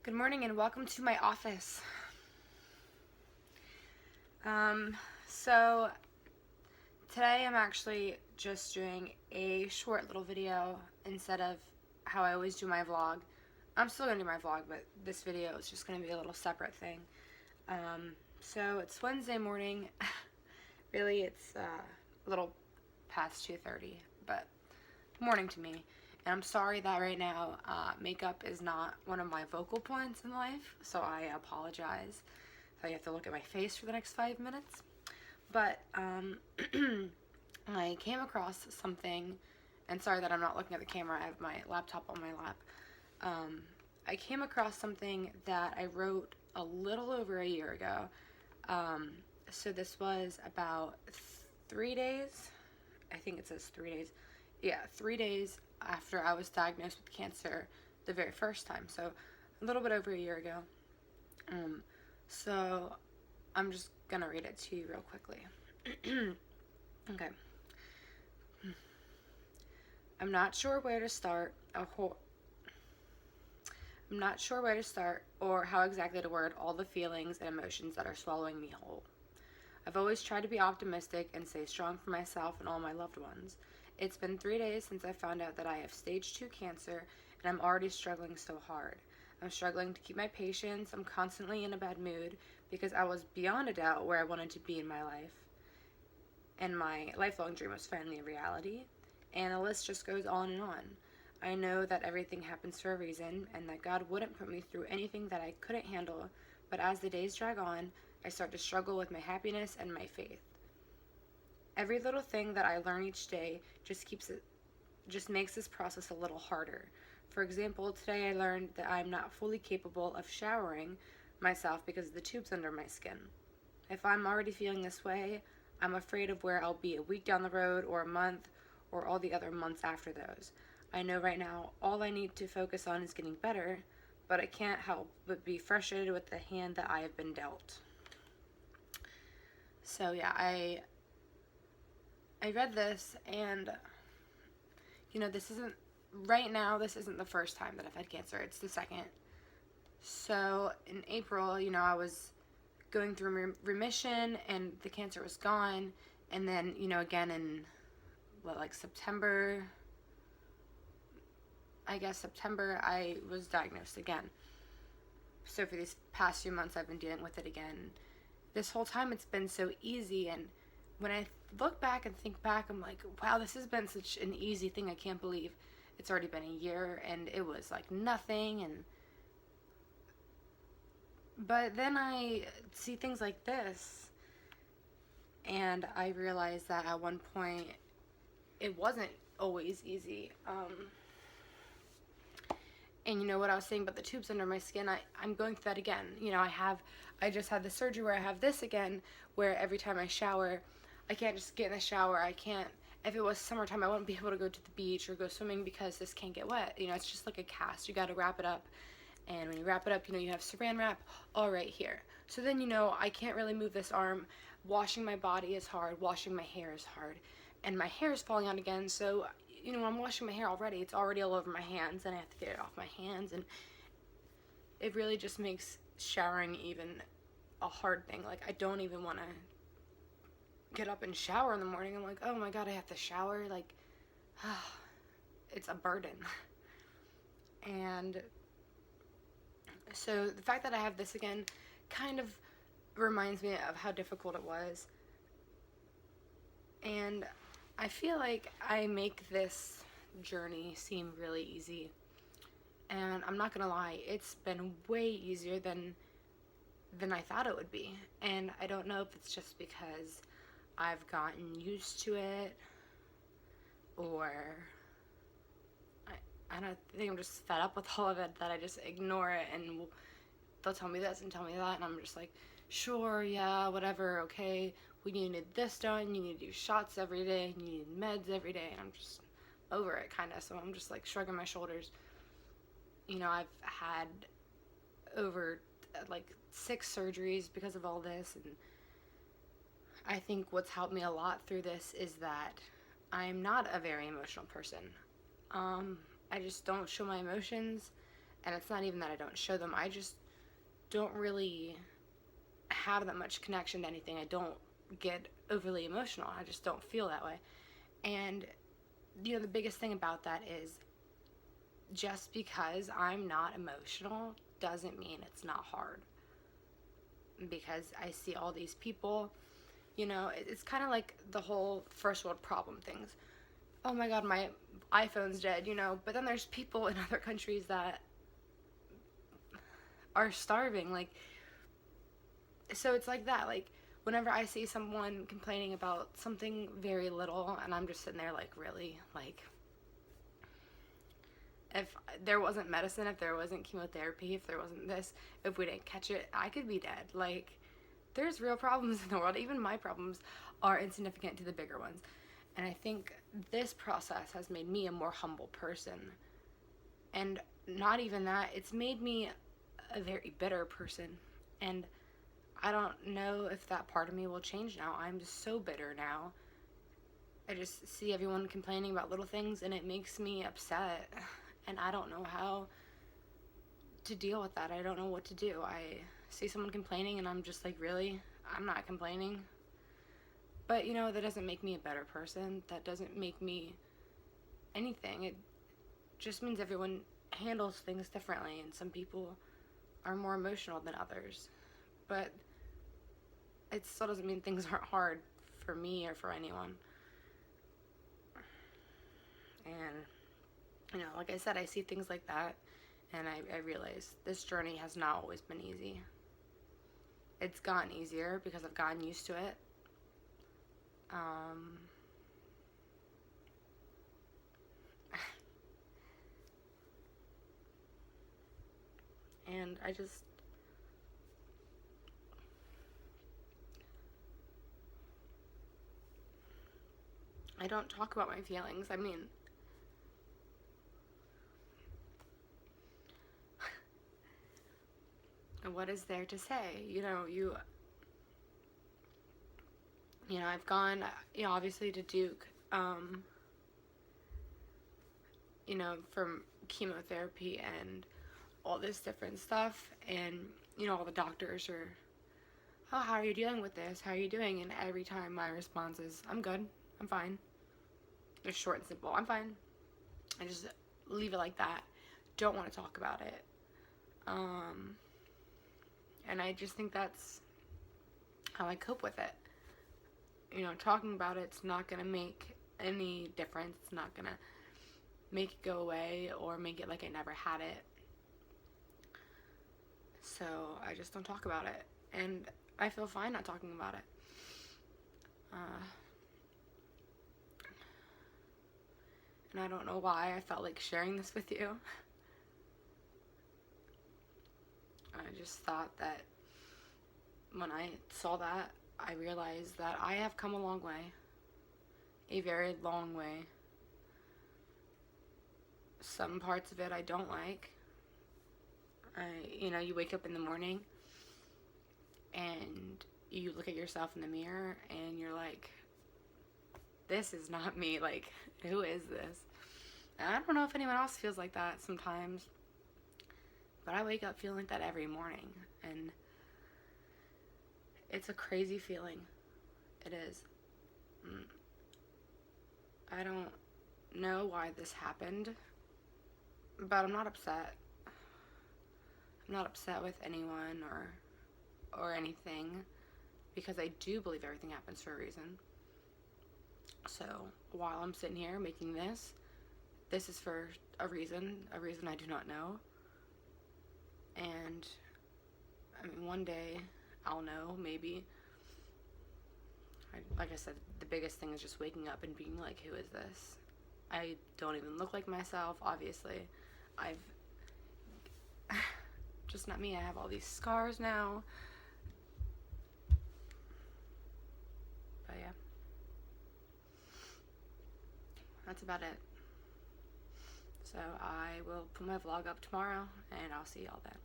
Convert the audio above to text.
Good morning and welcome to my office. So today I'm actually just doing a short little video instead of how I always do my vlog. I'm still going to do my vlog, but this video is just going to be a little separate thing. So it's Wednesday morning. Really, it's a little past 2:30, but morning to me. And I'm sorry that right now makeup is not one of my focal points in life, so I apologize. So you have to look at my face for the next 5 minutes. But I came across something, and sorry that I'm not looking at the camera, I have my laptop on my lap. I came across something that I wrote a little over a year ago. So this was about 3 days, I think it says 3 days. Yeah, 3 days after I was diagnosed with cancer the very first time, so a little bit over a year ago. So I'm just gonna read it to you real quickly. Okay. I'm not sure where to start. I'm not sure where to start or how exactly to word all the feelings and emotions that are swallowing me whole. I've always tried to be optimistic and stay strong for myself and all my loved ones. It's been 3 days since I found out that I have stage 2 cancer, and I'm already struggling so hard. I'm struggling to keep my patience. I'm constantly in a bad mood because I was beyond a doubt where I wanted to be in my life. And my lifelong dream was finally a reality. And the list just goes on and on. I know that everything happens for a reason and that God wouldn't put me through anything that I couldn't handle, but as the days drag on, I start to struggle with my happiness and my faith. Every little thing that I learn each day just makes this process a little harder. For example, today I learned that I'm not fully capable of showering myself because of the tubes under my skin. If I'm already feeling this way, I'm afraid of where I'll be a week down the road or a month or all the other months after those. I know right now all I need to focus on is getting better, but I can't help but be frustrated with the hand that I have been dealt. So yeah, I read this, and this isn't the first time that I've had cancer. It's the second. So in April, I was going through remission and the cancer was gone, and then again in September, I was diagnosed again. So for these past few months I've been dealing with it again. This whole time it's been so easy, and when I look back and think back, I'm like, wow, this has been such an easy thing. I can't believe it's already been a year and it was like nothing. But then I see things like this and I realize that at one point it wasn't always easy. And what I was saying about the tubes under my skin, I'm going through that again. I just had the surgery where I have this again, where every time I shower, I can't just get in the shower. If it was summertime, I wouldn't be able to go to the beach or go swimming because this can't get wet. It's just like a cast. You got to wrap it up. And when you wrap it up, you have saran wrap all right here. So then, I can't really move this arm. Washing my body is hard. Washing my hair is hard. And my hair is falling out again. So, when I'm washing my hair already, it's already all over my hands. And I have to get it off my hands. And it really just makes showering even a hard thing. Like, I don't even want to get up and shower in the morning. I'm like, oh my god, I have to shower. Like, it's a burden. And so the fact that I have this again kind of reminds me of how difficult it was. And I feel like I make this journey seem really easy. And I'm not gonna lie, it's been way easier than I thought it would be. And I don't know if it's just because I've gotten used to it, or I don't think I'm just fed up with all of it, that I just ignore it, and they'll tell me this and tell me that, and I'm just like, sure, yeah, whatever, okay, we need this done, you need to do shots every day, you need meds every day, and I'm just over it, kind of. So I'm just like shrugging my shoulders. I've had over 6 surgeries because of all this, and I think what's helped me a lot through this is that I'm not a very emotional person. I just don't show my emotions, And it's not even that I don't show them, I just don't really have that much connection to anything. I don't get overly emotional. I just don't feel that way. And, the biggest thing about that is just because I'm not emotional doesn't mean it's not hard. Because I see all these people, it's kind of like the whole first world problem things. Oh my god, my iPhone's dead, but then there's people in other countries that are starving, like, so it's like that. Like, whenever I see someone complaining about something very little, and I'm just sitting there like, really? Like, if there wasn't medicine, if there wasn't chemotherapy, if there wasn't this, if we didn't catch it, I could be dead. Like, there's real problems in the world. Even my problems are insignificant to the bigger ones. And I think this process has made me a more humble person. And not even that, it's made me a very bitter person. And I don't know if that part of me will change now. I'm just so bitter now. I just see everyone complaining about little things, and it makes me upset. And I don't know how to deal with that. I don't know what to do. I see someone complaining, and I'm just like, really? I'm not complaining. But, that doesn't make me a better person. That doesn't make me anything. It just means everyone handles things differently, and some people are more emotional than others. But it still doesn't mean things aren't hard for me or for anyone. And, like I said, I see things like that, and I realize this journey has not always been easy. It's gotten easier because I've gotten used to it. And I don't talk about my feelings. I mean, what is there to say? I've gone, obviously to Duke, from chemotherapy and all this different stuff, and, all the doctors are, oh, how are you dealing with this? How are you doing? And every time my response is, I'm good. I'm fine. It's short and simple. I'm fine. I just leave it like that. Don't want to talk about it. And I just think that's how I cope with it. Talking about it's not going to make any difference. It's not going to make it go away or make it like I never had it. So I just don't talk about it. And I feel fine not talking about it. And I don't know why I felt like sharing this with you. I just thought that when I saw that, I realized that I have come a long way. A very long way. Some parts of it I don't like. You wake up in the morning and you look at yourself in the mirror and you're like, this is not me. Like, who is this? And I don't know if anyone else feels like that sometimes, but I wake up feeling like that every morning, and it's a crazy feeling. It is. I don't know why this happened, but I'm not upset. I'm not upset with anyone or anything, because I do believe everything happens for a reason. So while I'm sitting here making this is for a reason I do not know. And I mean, one day I'll know, maybe. Like I said, the biggest thing is just waking up and being like, who is this? I don't even look like myself, obviously. Just not me. I have all these scars now. But yeah. That's about it. So I will put my vlog up tomorrow, and I'll see y'all then.